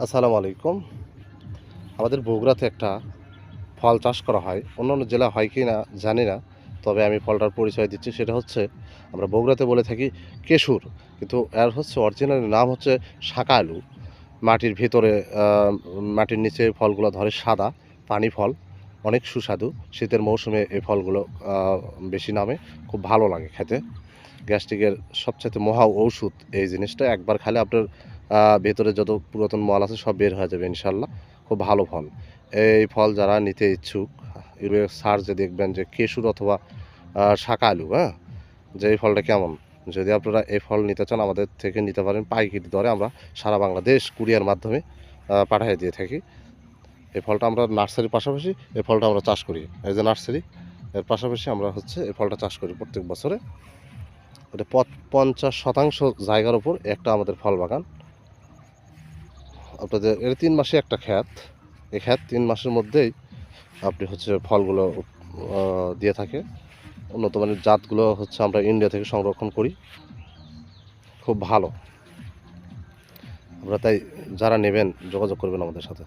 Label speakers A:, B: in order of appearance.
A: আসসালামু আলাইকুম। আমাদের বগুড়াতে একটা ফল চাষ করা হয়, অন্যান্য জেলা হয় কি না জানি না, তবে আমি ফলটার পরিচয় দিচ্ছি। সেটা হচ্ছে আমরা বগুড়াতে বলে থাকি কেশর, কিন্তু এর হচ্ছে অরিজিনাল নাম হচ্ছে শাকা আলু। মাটির ভিতরে মাটির নিচে ফলগুলো ধরে, সাদা পানি ফল, অনেক সুস্বাদু। শীতের মৌসুমে এই ফলগুলো বেশি নামে, খুব ভালো লাগে খেতে। গ্যাস্ট্রিকের সবচাইতে মহা ঔষধ এই জিনিসটা। একবার খেলে আপনার ভেতরে যত পুরাতন মল আছে সব বের হয়ে যাবে ইনশাল্লাহ। খুব ভালো ফল। এই ফল যারা নিতে ইচ্ছুক, ইউটিউবে সার্চে দেখবেন যে কেশর অথবা শাকা আলু, হ্যাঁ, যে এই ফলটা কেমন। যদি আপনারা এই ফল নিতে চান আমাদের থেকে নিতে পারেন পাইকারি দরে। আমরা সারা বাংলাদেশ কুরিয়ার মাধ্যমে পাঠিয়ে দিয়ে থাকি। এই ফলটা আমরা নার্সারির পাশাপাশি এই ফলটা আমরা চাষ করি। এই যে নার্সারি, এর পাশাপাশি আমরা হচ্ছে এই ফলটা চাষ করি প্রত্যেক বছরে। এটা 50% জায়গার উপর একটা আমাদের ফল বাগান। আপনাদের এর 3 মাসে একটা খ্যাত। এই খ্যাত 3 মাসের মধ্যেই আপনি হচ্ছে ফলগুলো দিয়ে থাকে। উন্নত মানের জাতগুলো হচ্ছে আমরা ইন্ডিয়া থেকে সংরক্ষণ করি, খুব ভালো। আমরা তাই যারা নেবেন যোগাযোগ করবেন আমাদের সাথে।